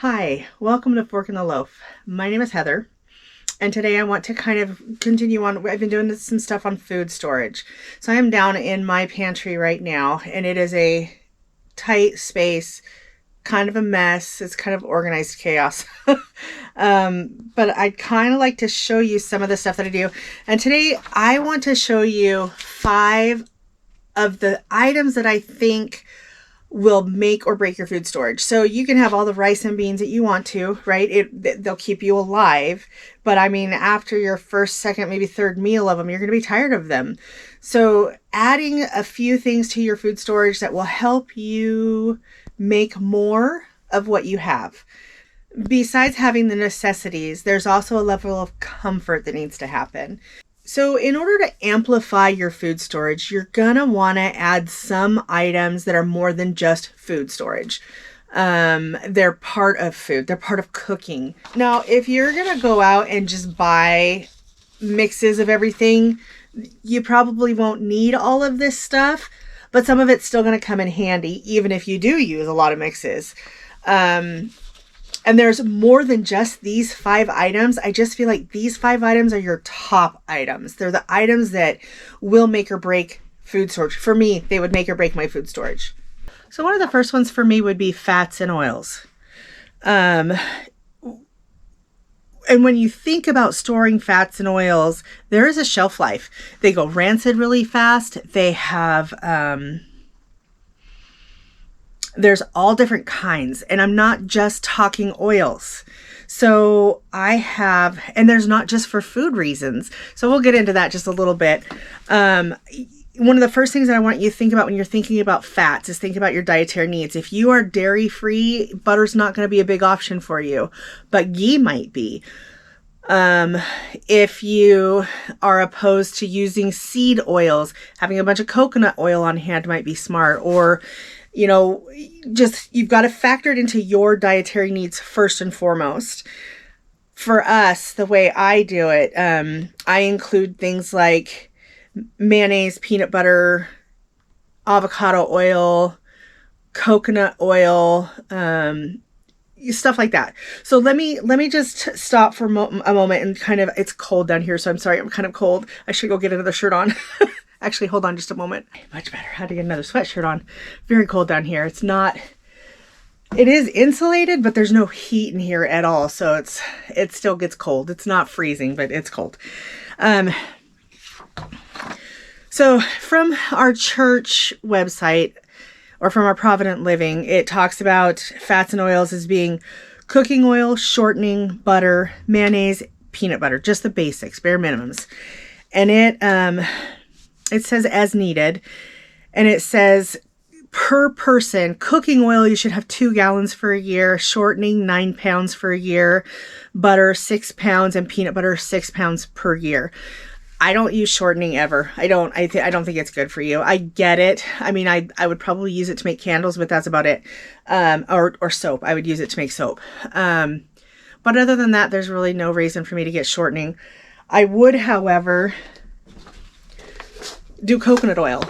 Hi, welcome to Fork in the Loaf. My name is Heather, and today I want to kind of continue on. I've been doing some stuff on food storage. So I am down in my pantry right now, and it is a tight space, kind of a mess. It's kind of organized chaos. But I'd kind of like to show you some of the stuff that I do. And today I want to show you 5 of the items that I think will make or break your food storage. So you can have all the rice and beans that you want to, right? They'll keep you alive. But I mean, after your first, second, maybe third meal of them, you're going to be tired of them. So adding a few things to your food storage that will help you make more of what you have. Besides having the necessities, there's also a level of comfort that needs to happen. So in order to amplify your food storage, you're going to want to add some items that are more than just food storage. They're part of food. They're part of cooking. Now, if you're going to go out and just buy mixes of everything, you probably won't need all of this stuff, but some of it's still going to come in handy, even if you do use a lot of mixes. And there's more than just these 5 items. I just feel like these 5 items are your top items. They're the items that will make or break food storage. For me, they would make or break my food storage. So one of the first ones for me would be fats and oils. And when you think about storing fats and oils, there is a shelf life. They go rancid really fast. They have... there's all different kinds, and I'm not just talking oils. So I have, and there's not just for food reasons. So we'll get into that just a little bit. One of the first things that I want you to think about when you're thinking about fats is think about your dietary needs. If you are dairy free, butter's not going to be a big option for you, but ghee might be. If you are opposed to using seed oils, having a bunch of coconut oil on hand might be smart. Or just you've got to factor it into your dietary needs first and foremost. For us, the way I do it, I include things like mayonnaise, peanut butter, avocado oil, coconut oil, stuff like that. So let me just stop for a moment and kind of, it's cold down here, so I'm sorry, I'm kind of cold. I should go get another shirt on. Actually, hold on just a moment. Much better. How to get another sweatshirt on. Very cold down here. It is insulated, but there's no heat in here at all. So it still gets cold. It's not freezing, but it's cold. So from our church website or from our Provident Living, it talks about fats and oils as being cooking oil, shortening, butter, mayonnaise, peanut butter, just the basics, bare minimums. And it says as needed, and it says per person, cooking oil, you should have 2 gallons for a year, shortening 9 pounds for a year, butter 6 pounds, and peanut butter 6 pounds per year. I don't use shortening ever. I don't think it's good for you. I get it. I mean, I would probably use it to make candles, but that's about it. Or soap. I would use it to make soap. But other than that, there's really no reason for me to get shortening. I would, however, do coconut oil.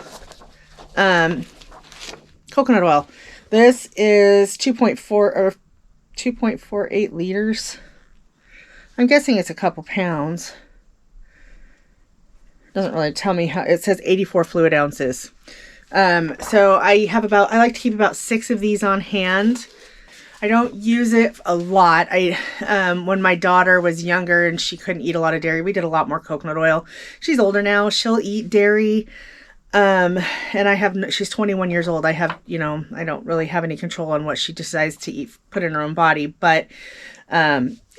Coconut oil. This is 2.48 liters. I'm guessing it's a couple pounds. Doesn't really tell me how. It says 84 fluid ounces. So I like to keep about 6 of these on hand. I don't use it a lot. When my daughter was younger and she couldn't eat a lot of dairy, we did a lot more coconut oil. She's older now. She'll eat dairy. And she's 21 years old. I don't really have any control on what she decides to eat, put in her own body, but,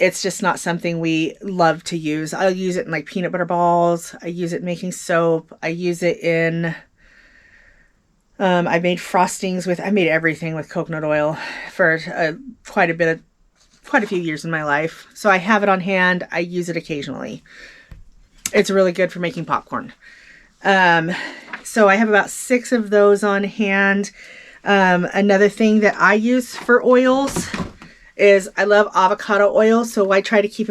it's just not something we love to use. I'll use it in like peanut butter balls. I use it in making soap. I use it in, I made everything with coconut oil for quite a few years in my life. So I have it on hand. I use it occasionally. It's really good for making popcorn. So I have about 6 of those on hand. Another thing that I use for oils is I love avocado oil. So I try to keep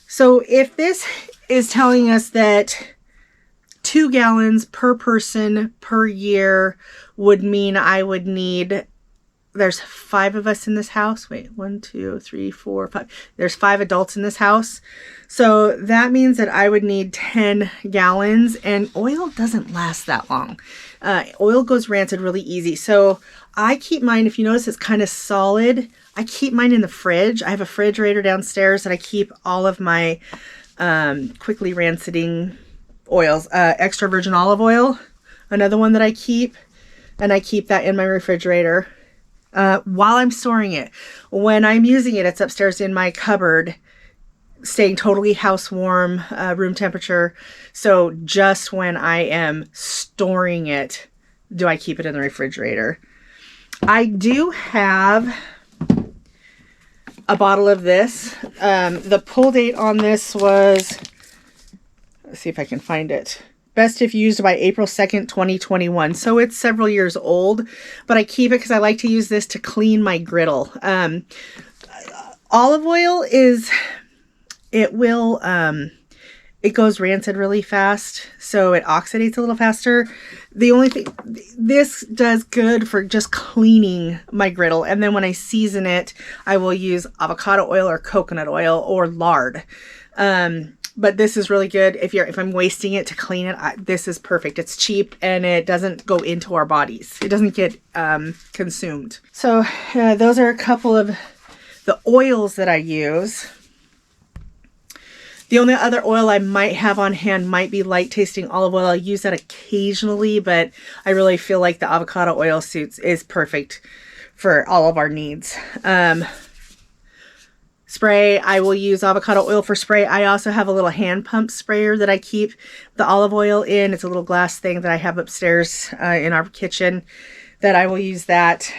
so if this is telling us that 2 gallons per person per year would mean I would need there's 5 of us in this house. Wait, 1, 2, 3, 4, 5. There's 5 adults in this house. So that means that I would need 10 gallons, and oil doesn't last that long. Oil goes rancid really easy. So I keep mine, if you notice, it's kind of solid. I keep mine in the fridge. I have a refrigerator downstairs that I keep all of my quickly ranciding oils. Extra virgin olive oil, another one that I keep, and I keep that in my refrigerator. While I'm storing it. When I'm using it, it's upstairs in my cupboard, staying totally house warm, room temperature. So just when I am storing it, do I keep it in the refrigerator. I do have a bottle of this. The pull date on this was, let's see if I can find it. Best if used by April 2nd, 2021. So it's several years old, but I keep it because I like to use this to clean my griddle. Olive oil it goes rancid really fast, so it oxidates a little faster. The only thing, this does good for just cleaning my griddle. And then when I season it, I will use avocado oil or coconut oil or lard. But this is really good. If I'm wasting it to clean it, this is perfect. It's cheap and it doesn't go into our bodies. It doesn't get consumed. So those are a couple of the oils that I use. The only other oil I might have on hand might be light tasting olive oil. I'll use that occasionally, but I really feel like the avocado oil is perfect for all of our needs. Spray, I will use avocado oil for spray. I also have a little hand pump sprayer that I keep the olive oil in. It's a little glass thing that I have upstairs in our kitchen that I will use that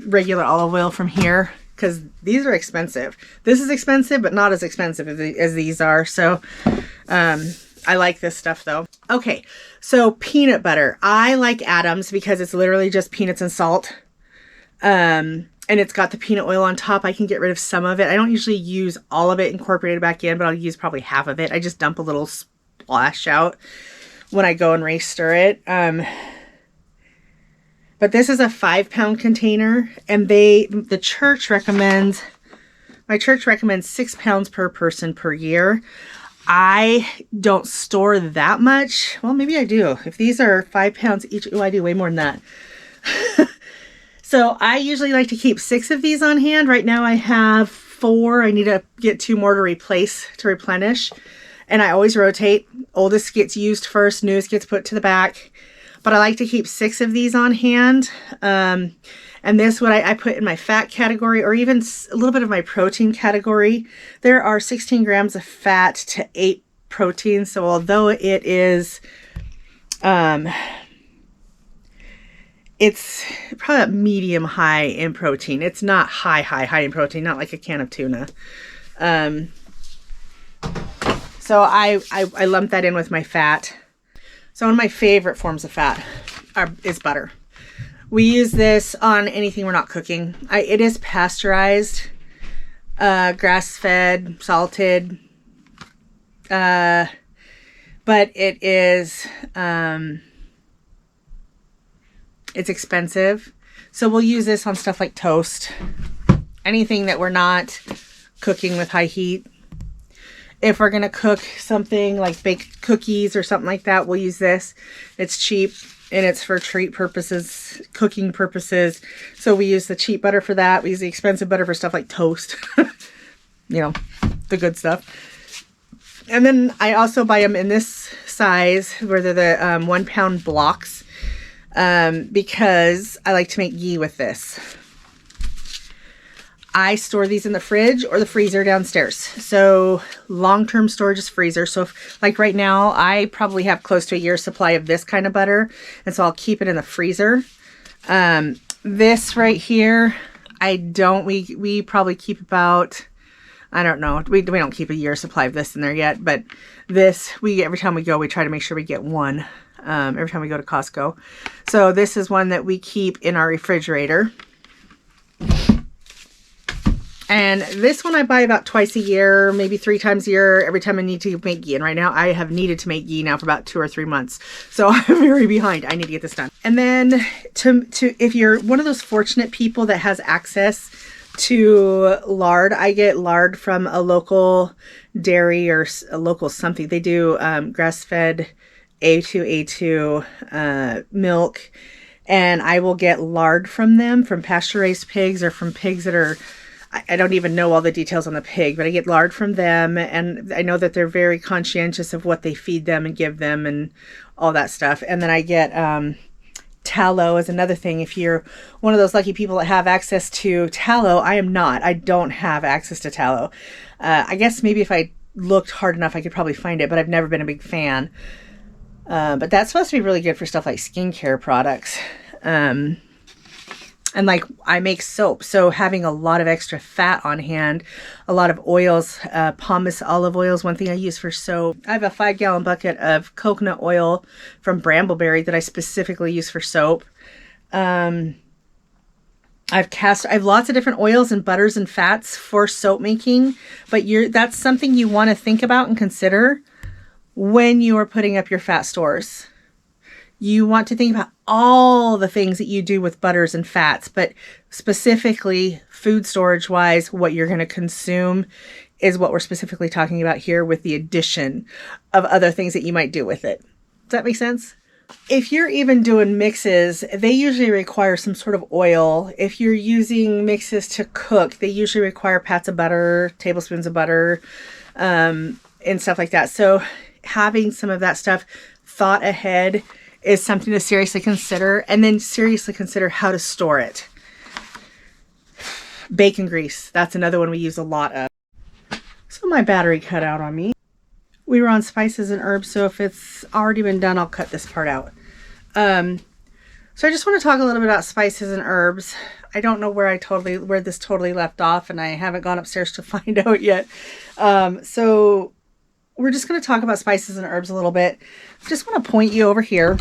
regular olive oil from here because these are expensive. This is expensive, but not as expensive as these are. So I like this stuff though. Okay, so peanut butter. I like Adams because it's literally just peanuts and salt. And it's got the peanut oil on top. I can get rid of some of it. I don't usually use all of it incorporated back in, but I'll use probably half of it. I just dump a little splash out when I go and re-stir it. But this is a 5-pound container, and my church recommends 6 pounds per person per year. I don't store that much. Well, maybe I do. If these are 5 pounds each, I do way more than that. So I usually like to keep 6 of these on hand. Right now I have 4. I need to get 2 more to replenish. And I always rotate. Oldest gets used first, newest gets put to the back. But I like to keep 6 of these on hand. And this what I put in my fat category, or even a little bit of my protein category. There are 16 grams of fat to 8 protein. So although it is it's probably medium high in protein. It's not high in protein, not like a can of tuna. So I lump that in with my fat. So one of my favorite forms of fat is butter. We use this on anything we're not cooking. It is pasteurized, grass-fed, salted, but it is... it's expensive. So we'll use this on stuff like toast. Anything that we're not cooking with high heat. If we're going to cook something like baked cookies or something like that, we'll use this. It's cheap and it's for treat purposes, cooking purposes. So we use the cheap butter for that. We use the expensive butter for stuff like toast. You know, the good stuff. And then I also buy them in this size where they're the 1 pound blocks. Because I like to make ghee with this. I store these in the fridge or the freezer downstairs. So long-term storage is freezer. So like right now, I probably have close to a year's supply of this kind of butter. And so I'll keep it in the freezer. This right here, we probably keep about, I don't know. We don't keep a year's supply of this in there yet, but this, every time we go, we try to make sure we get one. Every time we go to Costco. So this is one that we keep in our refrigerator. And this one I buy about twice a year, maybe 3 times a year, every time I need to make ghee. And right now I have needed to make ghee now for about 2 or 3 months. So I'm very behind. I need to get this done. And then if you're one of those fortunate people that has access to lard, I get lard from a local dairy or a local something. They do grass-fed A2 milk. And I will get lard from them, from pasture-raised pigs or from pigs that are, I don't even know all the details on the pig, but I get lard from them. And I know that they're very conscientious of what they feed them and give them and all that stuff. And then I get tallow is another thing. If you're one of those lucky people that have access to tallow, I am not. I don't have access to tallow. I guess maybe if I looked hard enough, I could probably find it, but I've never been a big fan. But that's supposed to be really good for stuff like skincare products. And like I make soap, so having a lot of extra fat on hand, a lot of oils, pomace olive oil is one thing I use for soap. I have a 5-gallon bucket of coconut oil from Brambleberry that I specifically use for soap. I have lots of different oils and butters and fats for soap making, but that's something you want to think about and consider when you are putting up your fat stores. You want to think about all the things that you do with butters and fats, but specifically food storage wise, what you're going to consume is what we're specifically talking about here, with the addition of other things that you might do with it. Does that make sense? If you're even doing mixes, they usually require some sort of oil. If you're using mixes to cook, they usually require pats of butter, tablespoons of butter, and stuff like that. So having some of that stuff thought ahead is something to seriously consider, and then seriously consider how to store it. Bacon grease, that's another one we use a lot of. So my battery cut out on me. We were on spices and herbs, so if it's already been done, I'll cut this part out. So I just want to talk a little bit about spices and herbs. I don't know where this totally left off, and I haven't gone upstairs to find out yet. So we're just going to talk about spices and herbs a little bit. Just want to point you over here.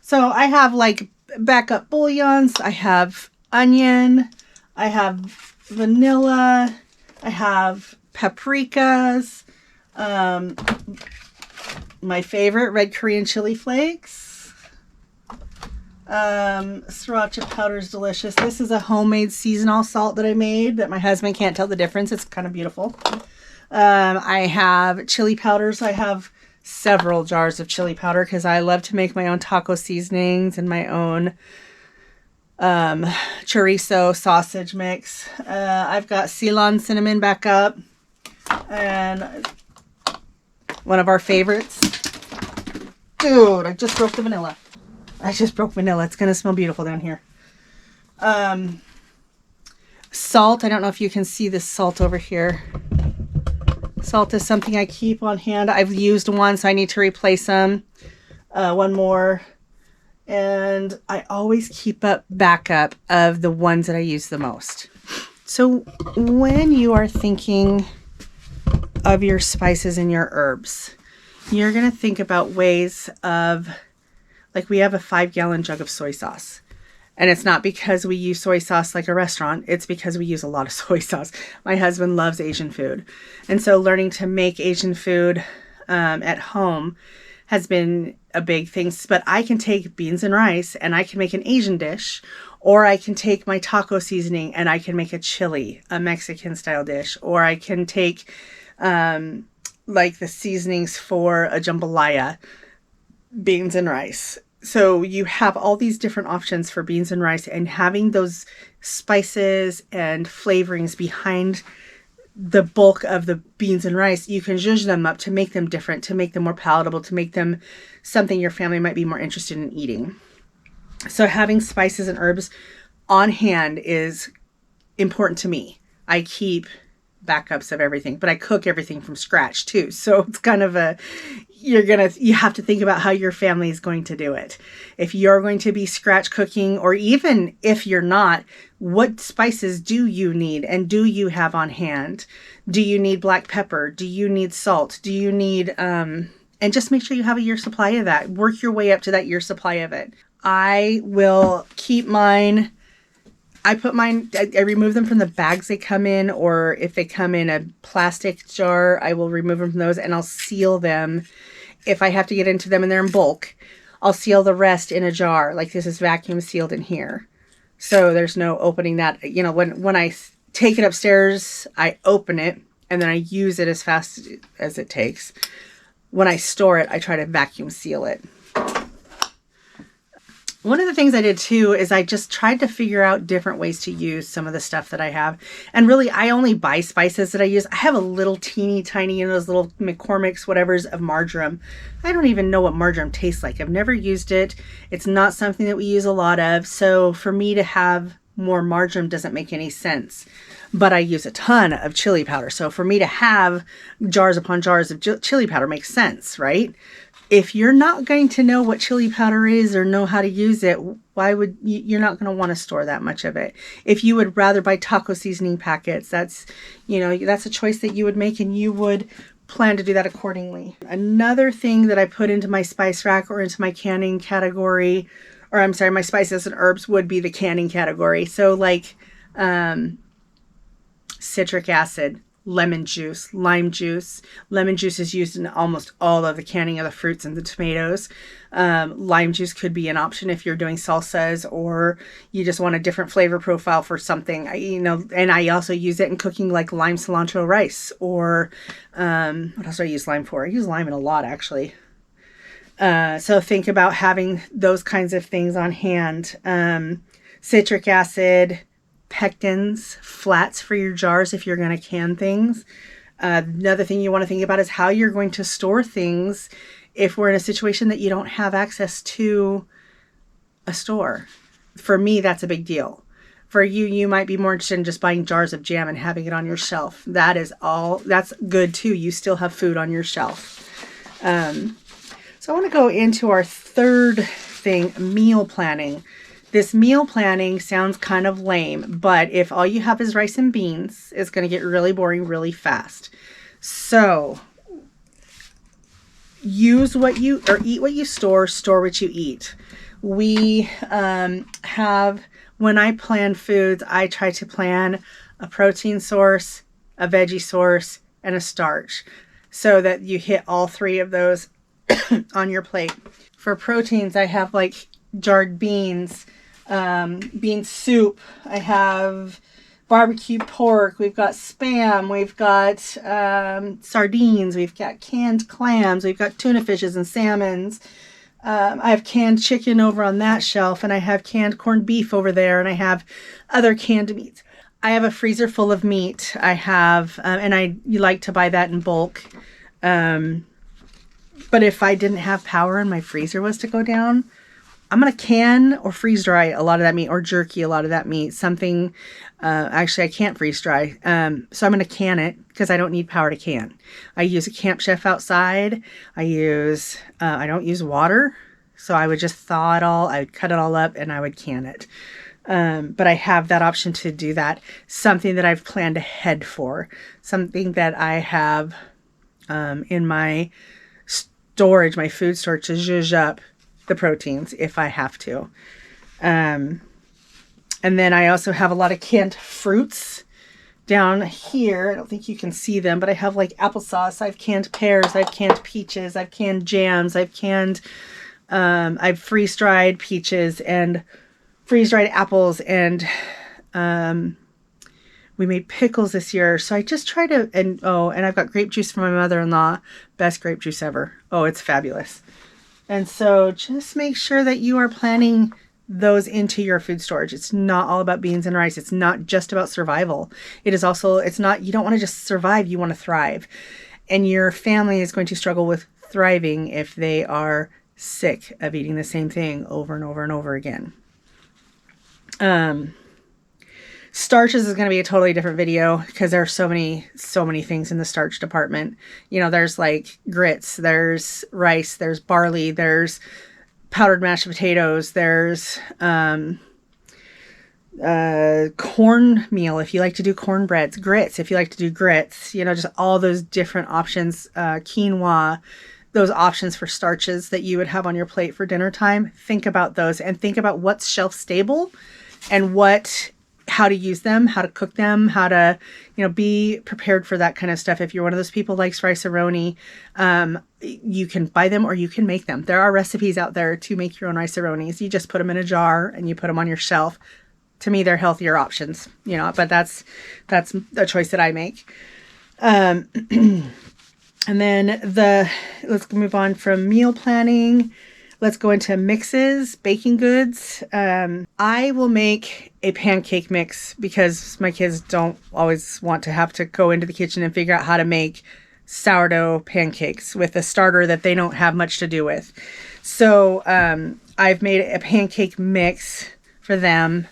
So I have like backup bouillons. I have onion. I have vanilla. I have paprikas. My favorite, red Korean chili flakes. Sriracha powder is delicious. This is a homemade seasonal salt that I made that my husband can't tell the difference. It's kind of beautiful. I have chili powders. I have several jars of chili powder because I love to make my own taco seasonings and my own chorizo sausage mix. I've got Ceylon cinnamon backup, and one of our favorites. Dude, I just broke the vanilla. It's going to smell beautiful down here. Salt. I don't know if you can see this salt over here. Salt is something I keep on hand. I've used one, so I need to replace them. One more. And I always keep a backup of the ones that I use the most. So when you are thinking of your spices and your herbs, you're going to think about ways of, like we have a 5-gallon jug of soy sauce. And it's not because we use soy sauce like a restaurant. It's because we use a lot of soy sauce. My husband loves Asian food. And so learning to make Asian food at home has been a big thing. But I can take beans and rice and I can make an Asian dish. Or I can take my taco seasoning and I can make a chili, a Mexican style dish. Or I can take like the seasonings for a jambalaya, beans and rice. So you have all these different options for beans and rice, and having those spices and flavorings behind the bulk of the beans and rice, you can zhuzh them up to make them different, to make them more palatable, to make them something your family might be more interested in eating. So having spices and herbs on hand is important to me. I keep backups of everything, but I cook everything from scratch too. So it's kind of you have to think about how your family is going to do it. If you're going to be scratch cooking, or even if you're not, what spices do you need and do you have on hand? Do you need black pepper? Do you need salt? Do you need, and just make sure you have a year supply of that. Work your way up to that year supply of it. I will keep mine. I remove them from the bags they come in, or if they come in a plastic jar, I will remove them from those and I'll seal them. If I have to get into them and they're in bulk, I'll seal the rest in a jar. Like this is vacuum sealed in here. So there's no opening that, you know, when I take it upstairs, I open it and then I use it as fast as it takes. When I store it, I try to vacuum seal it. One of the things I did too is I just tried to figure out different ways to use some of the stuff that I have. And really, I only buy spices that I use. I have a little teeny tiny, you know, those little McCormick's whatevers of marjoram. I don't even know what marjoram tastes like. I've never used it. It's not something that we use a lot of. So for me to have more marjoram doesn't make any sense. But I use a ton of chili powder. So for me to have jars upon jars of chili powder makes sense, right? If you're not going to know what chili powder is or know how to use it, why would you're not going to want to store that much of it? If you would rather buy taco seasoning packets, that's, you know, that's a choice that you would make and you would plan to do that accordingly. Another thing that I put into my spice rack or into my canning category, or I'm sorry, my spices and herbs would be the canning category. So like citric acid, lemon juice, lime juice. Lemon juice is used in almost all of the canning of the fruits and the tomatoes. Lime juice could be an option if you're doing salsas or you just want a different flavor profile for something. And I also use it in cooking like lime cilantro rice or what else do I use lime for? I use lime in a lot actually. So think about having those kinds of things on hand. Citric acid, pectins, flats for your jars if you're going to can things. Another thing you want to think about is how you're going to store things if we're in a situation that you don't have access to a store. For me, that's a big deal. For you, you might be more interested in just buying jars of jam and having it on your shelf. That's good too. You still have food on your shelf. So I want to go into our third thing, meal planning. This meal planning sounds kind of lame, but if all you have is rice and beans, it's going to get really boring really fast. So eat what you store what you eat. We when I plan foods, I try to plan a protein source, a veggie source, and a starch so that you hit all three of those on your plate. For proteins, I have like jarred beans, bean soup. I have barbecue pork. We've got Spam. We've got sardines. We've got canned clams. We've got tuna fishes and salmons. I have canned chicken over on that shelf, and I have canned corned beef over there, and I have other canned meats. I have a freezer full of meat. I have, you like to buy that in bulk. But if I didn't have power and my freezer was to go down, I'm going to can or freeze dry a lot of that meat or jerky a lot of that meat. Something, actually I can't freeze dry. So I'm going to can it because I don't need power to can. I use a Camp Chef outside. I don't use water. So I would just thaw it all. I would cut it all up and I would can it. But I have that option to do that. Something that I've planned ahead for. Something that I have in my storage, my food storage to zhuzh up the proteins if I have to. And then I also have a lot of canned fruits down here. I don't think you can see them, but I have like applesauce. I've canned pears. I've canned peaches. I've canned jams. I've freeze-dried peaches and freeze-dried apples. And we made pickles this year. So I just try to, and I've got grape juice from my mother-in-law. Best grape juice ever. Oh, it's fabulous. And so just make sure that you are planning those into your food storage. It's not all about beans and rice. It's not just about survival. You don't want to just survive. You want to thrive. And your family is going to struggle with thriving if they are sick of eating the same thing over and over and over again. Starches is going to be a totally different video because there are so many things in the starch department. You know, there's like grits, there's rice, there's barley, there's powdered mashed potatoes, there's cornmeal if you like to do cornbreads, grits if you like to do grits, you know, just all those different options, quinoa. those options for starches that you would have on your plate for dinner time, think about those and think about what's shelf stable and how to use them, how to cook them, how to, be prepared for that kind of stuff. If you're one of those people who likes rice-a-roni, you can buy them or you can make them. There are recipes out there to make your own rice-a-ronis. You just put them in a jar and you put them on your shelf. To me, they're healthier options, but that's a choice that I make. And then let's move on from meal planning. Let's go into mixes, baking goods. I will make a pancake mix because my kids don't always want to have to go into the kitchen and figure out how to make sourdough pancakes with a starter that they don't have much to do with. So I've made a pancake mix for them.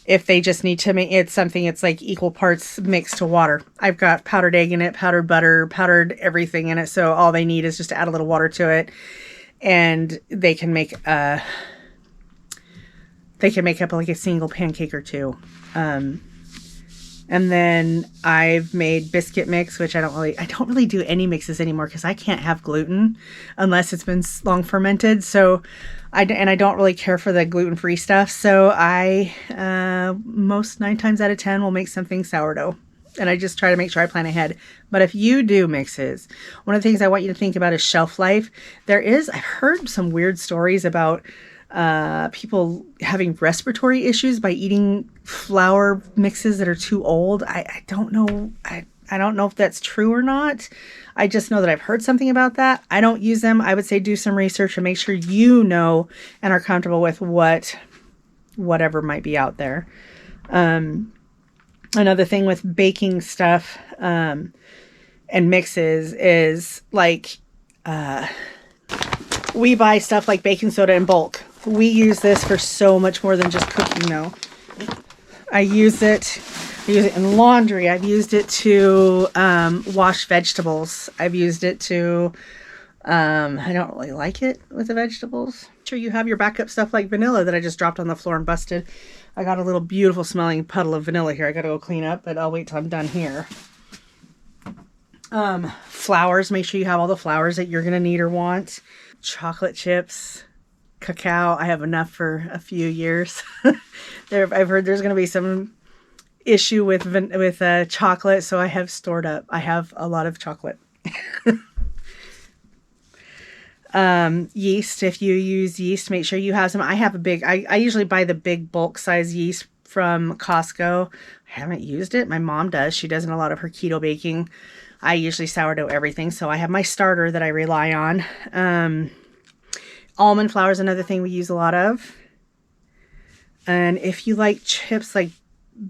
If they just need to make it something, it's like equal parts mixed to water. I've got powdered egg in it, powdered butter, powdered everything in it. So all they need is just to add a little water to it. And they can make up like a single pancake or two. And then I've made biscuit mix, which I don't really do any mixes anymore because I can't have gluten unless it's been long fermented. So I don't really care for the gluten-free stuff. So I most 9 times out of 10 will make something sourdough. And I just try to make sure I plan ahead. But if you do mixes, one of the things I want you to think about is shelf life. I've heard some weird stories about people having respiratory issues by eating flour mixes that are too old. I don't know. I don't know if that's true or not. I just know that I've heard something about that. I don't use them. I would say do some research and make sure you know and are comfortable with whatever might be out there. Another thing with baking stuff and mixes is like we buy stuff like baking soda in bulk. We use this for so much more than just cooking though. I use it in laundry. I've used it to wash vegetables. I've used it to, I don't really like it with the vegetables. Sure, you have your backup stuff like vanilla that I just dropped on the floor and busted. I got a little beautiful smelling puddle of vanilla here. I got to go clean up, but I'll wait till I'm done here. Flours, make sure you have all the flours that you're going to need or want. Chocolate chips, cacao. I have enough for a few years. I've heard there's going to be some issue with chocolate, so I have stored up. I have a lot of chocolate. Yeast, if you use yeast, make sure you have some. I usually buy the big bulk size yeast from Costco. I haven't used it. My mom does. She does in a lot of her keto baking. I usually sourdough everything, so I have my starter that I rely on. Almond flour is another thing we use a lot of. And if you like chips, like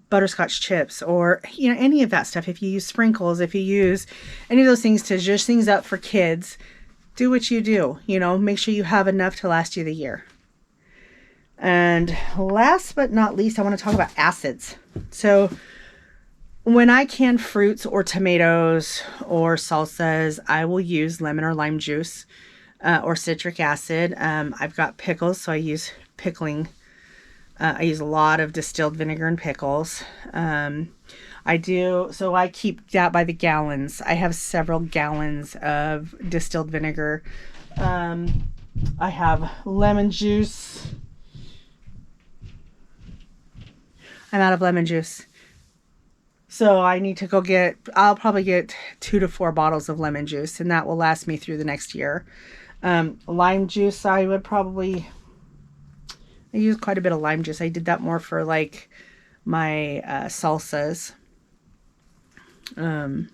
butterscotch chips or any of that stuff, if you use sprinkles, if you use any of those things to zhuzh things up for kids, do what you do. Make sure you have enough to last you the year. And last but not least, I want to talk about acids. So when I can fruits or tomatoes or salsas, I will use lemon or lime juice or citric acid. I've got pickles, so I use pickling. I use a lot of distilled vinegar and pickles. So I keep that by the gallons. I have several gallons of distilled vinegar. I have lemon juice. I'm out of lemon juice. So I need to I'll probably get 2 to 4 bottles of lemon juice, and that will last me through the next year. Lime juice, I use quite a bit of lime juice. I did that more for like my salsas. And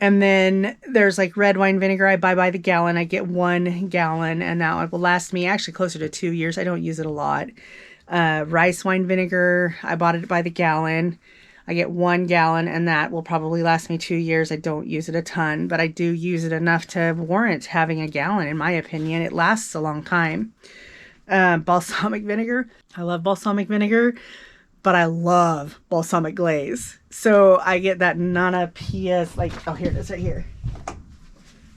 then there's like red wine vinegar. I buy by the gallon. I get 1 gallon, and that will last me actually closer to 2 years. I don't use it a lot. Rice wine vinegar, I bought it by the gallon. I get 1 gallon, and that will probably last me 2 years. I don't use it a ton, but I do use it enough to warrant having a gallon, in my opinion. It lasts a long time. Balsamic vinegar. I love balsamic vinegar, but I love balsamic glaze. So I get that Nana Pia's, here it is right here.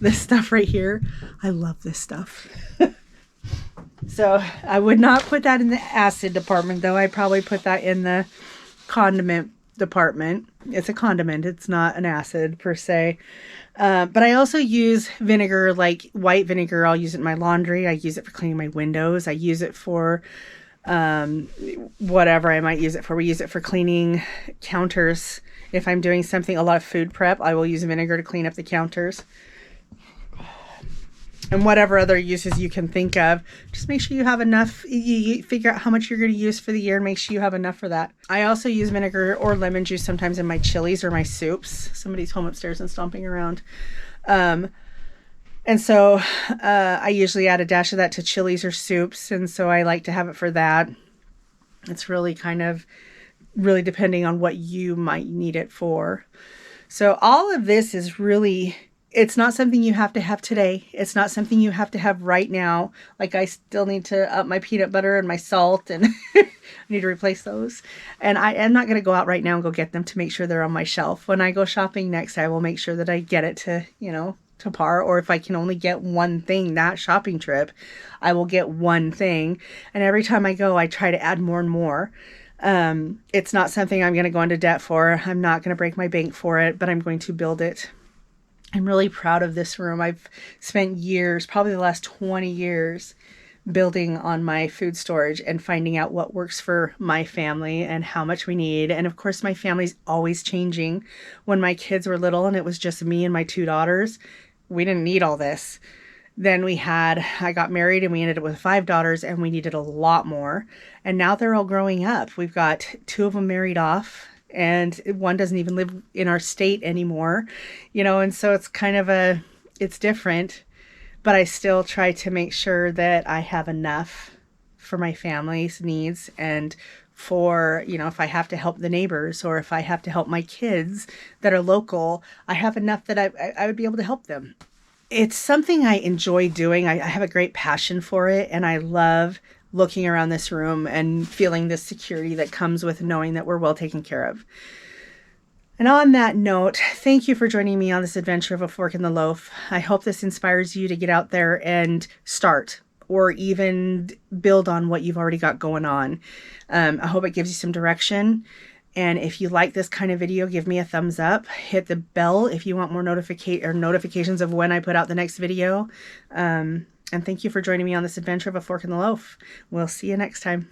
This stuff right here. I love this stuff. So I would not put that in the acid department, though. I'd probably put that in the condiment department. It's a condiment. It's not an acid per se. But I also use vinegar, like white vinegar. I'll use it in my laundry. I use it for cleaning my windows. I use it for whatever I might use it for. We use it for cleaning counters. If I'm doing something, a lot of food prep, I will use vinegar to clean up the counters. And whatever other uses you can think of, just make sure you have enough. You figure out how much you're going to use for the year and make sure you have enough for that. I also use vinegar or lemon juice sometimes in my chilies or my soups. Somebody's home upstairs and stomping around. And so I usually add a dash of that to chilies or soups. And so I like to have it for that. It's really really depending on what you might need it for. So all of this is really... It's not something you have to have today. It's not something you have to have right now. Like I still need to up my peanut butter and my salt and I need to replace those. And I am not going to go out right now and go get them to make sure they're on my shelf. When I go shopping next, I will make sure that I get it to, to par. Or if I can only get one thing that shopping trip, I will get one thing. And every time I go, I try to add more and more. It's not something I'm going to go into debt for. I'm not going to break my bank for it, but I'm going to build it. I'm really proud of this room. I've spent years, probably the last 20 years, building on my food storage and finding out what works for my family and how much we need. And of course, my family's always changing. When my kids were little and it was just me and my 2 daughters, we didn't need all this. Then I got married and we ended up with 5 daughters and we needed a lot more. And now they're all growing up. We've got 2 of them married off. And one doesn't even live in our state anymore, and so it's it's different, but I still try to make sure that I have enough for my family's needs and for, if I have to help the neighbors or if I have to help my kids that are local, I have enough that I would be able to help them. It's something I enjoy doing. I have a great passion for it, and I love looking around this room and feeling the security that comes with knowing that we're well taken care of. And on that note, thank you for joining me on this adventure of a fork in the loaf. I hope this inspires you to get out there and start or even build on what you've already got going on. I hope it gives you some direction. And if you like this kind of video, give me a thumbs up. Hit the bell if you want more notifications of when I put out the next video. And thank you for joining me on this adventure of a fork in the loaf. We'll see you next time.